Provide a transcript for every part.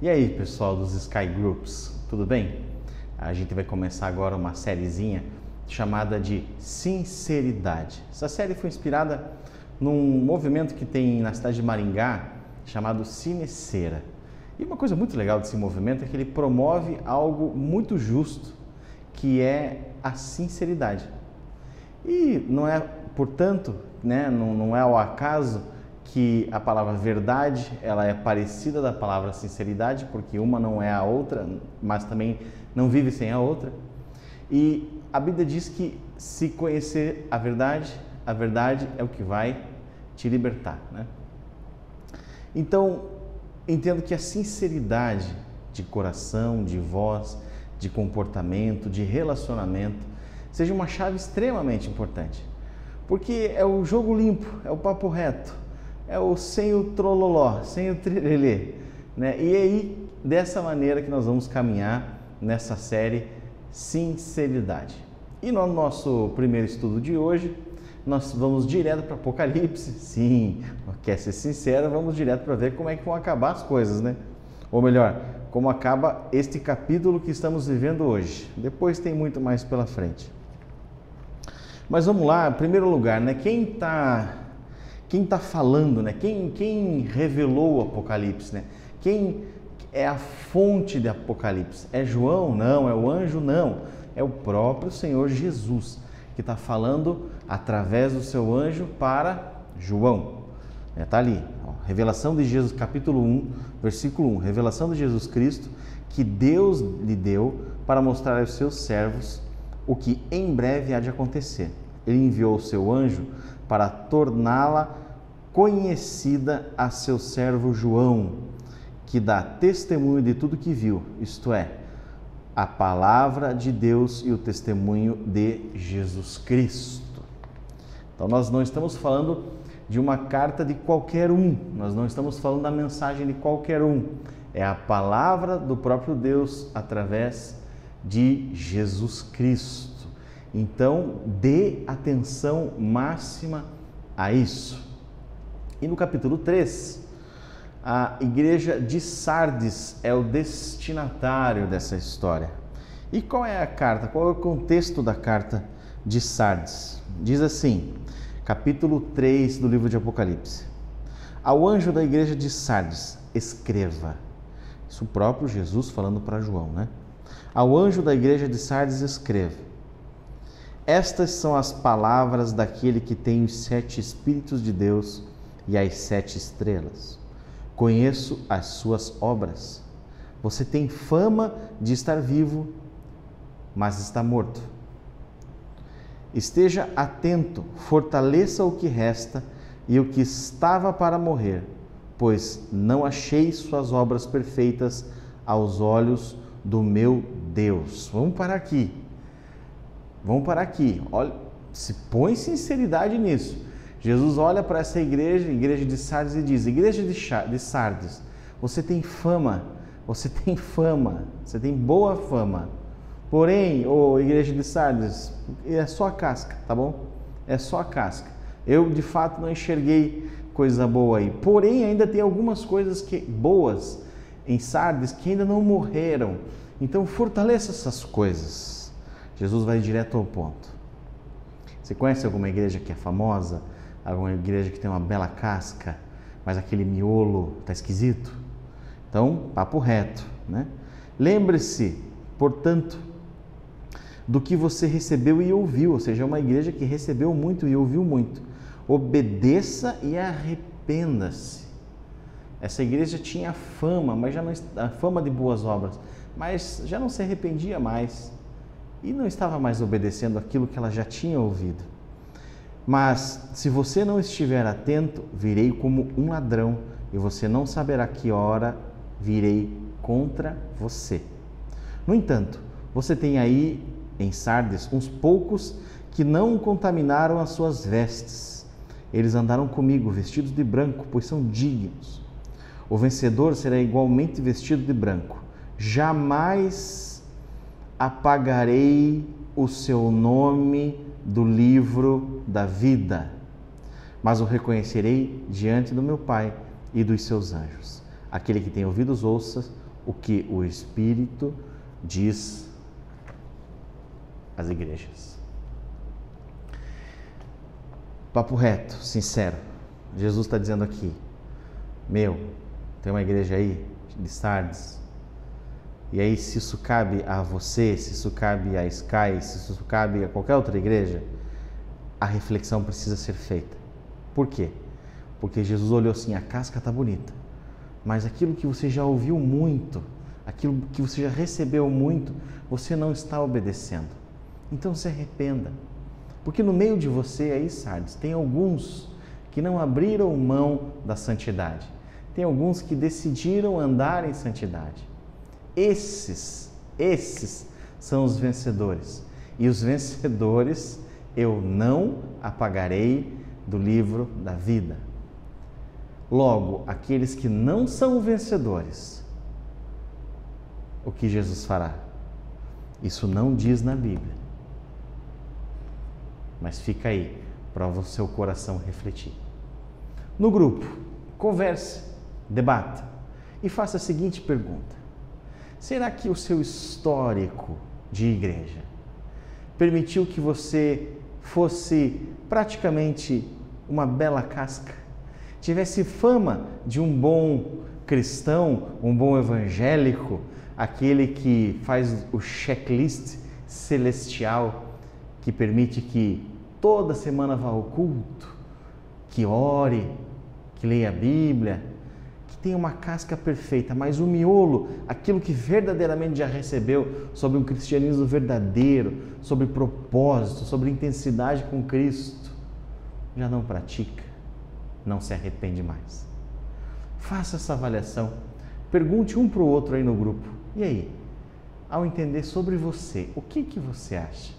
E aí, pessoal dos Sky Groups, tudo bem? A gente vai começar agora uma sériezinha chamada de Sinceridade. Essa série foi inspirada num movimento que tem na cidade de Maringá chamado Cineceira. E uma coisa muito legal desse movimento é que ele promove algo muito justo, que é a sinceridade. E não é, portanto, não é ao acaso que a palavra verdade ela é parecida da palavra sinceridade, porque uma não é a outra, mas também não vive sem a outra. E a Bíblia diz que se conhecer a verdade é o que vai te libertar, né? Então, entendo que a sinceridade de coração, de voz, de comportamento, de relacionamento, seja uma chave extremamente importante. Porque é o jogo limpo, é o papo reto, é o sem o trololó, sem o trelelê, né? E aí, dessa maneira que nós vamos caminhar nessa série Sinceridade. E no nosso primeiro estudo de hoje, nós vamos direto para Apocalipse. Sim, quer ser sincero, vamos direto para ver como é que vão acabar as coisas, né? Ou melhor, como acaba este capítulo que estamos vivendo hoje. Depois tem muito mais pela frente. Mas vamos lá, em primeiro lugar, né? Quem tá falando, né? Quem revelou o Apocalipse, né? Quem é a fonte de Apocalipse? É João? Não. É o anjo? Não. É o próprio Senhor Jesus que está falando através do seu anjo para João. Está ali, ó, revelação de Jesus, capítulo 1, versículo 1. Revelação de Jesus Cristo que Deus lhe deu para mostrar aos seus servos o que em breve há de acontecer. Ele enviou o seu anjo para torná-la conhecida a seu servo João, que dá testemunho de tudo que viu, isto é, a palavra de Deus e o testemunho de Jesus Cristo. Então nós não estamos falando de uma carta de qualquer um, nós não estamos falando da mensagem de qualquer um, é a palavra do próprio Deus através de Jesus Cristo. Então, dê atenção máxima a isso. E no capítulo 3, a igreja de Sardes é o destinatário dessa história. E qual é a carta? Qual é o contexto da carta de Sardes? Diz assim, capítulo 3 do livro de Apocalipse. Ao anjo da igreja de Sardes, escreva. Isso o próprio Jesus falando para João, né? Ao anjo da igreja de Sardes, escreva. Estas são as palavras daquele que tem os 7 Espíritos de Deus e as 7 estrelas. Conheço as suas obras. Você tem fama de estar vivo, mas está morto. Esteja atento, fortaleça o que resta e o que estava para morrer, pois não achei suas obras perfeitas aos olhos do meu Deus. Vamos parar aqui. Olha, se põe sinceridade nisso. Jesus olha para essa igreja de Sardes e diz, igreja de Sardes, você tem boa fama. Porém, igreja de Sardes, é só a casca, tá bom? É só a casca. Eu, de fato, não enxerguei coisa boa aí. Porém, ainda tem algumas coisas boas em Sardes que ainda não morreram. Então, fortaleça essas coisas. Jesus vai direto ao ponto. Você conhece alguma igreja que é famosa? Alguma igreja que tem uma bela casca, mas aquele miolo está esquisito? Então, papo reto, né? Lembre-se, portanto, do que você recebeu e ouviu, ou seja, é uma igreja que recebeu muito e ouviu muito. Obedeça e arrependa-se. Essa igreja tinha fama, mas já não, a fama de boas obras, mas já não se arrependia mais e não estava mais obedecendo aquilo que ela já tinha ouvido. Mas se você não estiver atento, virei como um ladrão e você não saberá que hora virei contra você. No entanto, você tem aí em Sardes uns poucos que não contaminaram as suas vestes. Eles andaram comigo vestidos de branco, pois são dignos. O vencedor será igualmente vestido de branco. Jamais apagarei o seu nome do livro da vida, mas o reconhecerei diante do meu Pai e dos seus anjos. Aquele que tem ouvidos, ouça o que o Espírito diz às igrejas. Papo reto, sincero. Jesus está dizendo aqui, tem uma igreja aí de Sardes, e aí se isso cabe a você, se isso cabe a Sky, se isso cabe a qualquer outra igreja, a reflexão precisa ser feita. Por quê? Porque Jesus olhou assim, a casca está bonita, mas aquilo que você já ouviu muito, aquilo que você já recebeu muito, você não está obedecendo. Então se arrependa, porque no meio de você aí, Sardes, tem alguns que não abriram mão da santidade. Tem alguns que decidiram andar em santidade. Esses são os vencedores. E os vencedores eu não apagarei do livro da vida. Logo, aqueles que não são vencedores, o que Jesus fará? Isso não diz na Bíblia. Mas fica aí para o seu coração refletir. No grupo, converse, debata e faça a seguinte pergunta: será que o seu histórico de igreja permitiu que você fosse praticamente uma bela casca? Tivesse fama de um bom cristão, um bom evangélico, aquele que faz o checklist celestial, que permite que toda semana vá ao culto, que ore, que leia a Bíblia, que tenha uma casca perfeita, mas o miolo, aquilo que verdadeiramente já recebeu sobre um cristianismo verdadeiro, sobre propósito, sobre intensidade com Cristo, já não pratica, não se arrepende mais. Faça essa avaliação, pergunte um para o outro aí no grupo. E aí, ao entender sobre você, o que você acha?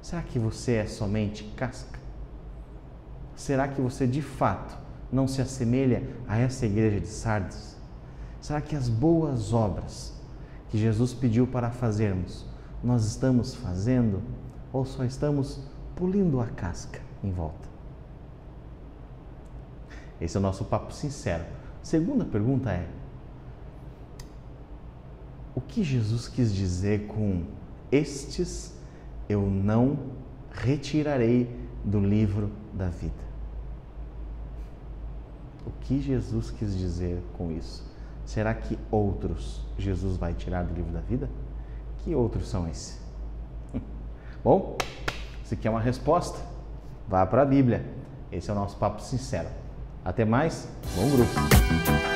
Será que você é somente casca? Será que você de fato não se assemelha a essa igreja de Sardes? Será que as boas obras que Jesus pediu para fazermos, nós estamos fazendo ou só estamos polindo a casca em volta? Esse é o nosso papo sincero. Segunda pergunta é: o que Jesus quis dizer com estes eu não retirarei do livro da vida? O que Jesus quis dizer com isso? Será que outros Jesus vai tirar do livro da vida? Que outros são esses? Bom, se quer uma resposta, vá para a Bíblia. Esse é o nosso papo sincero. Até mais, bom grupo!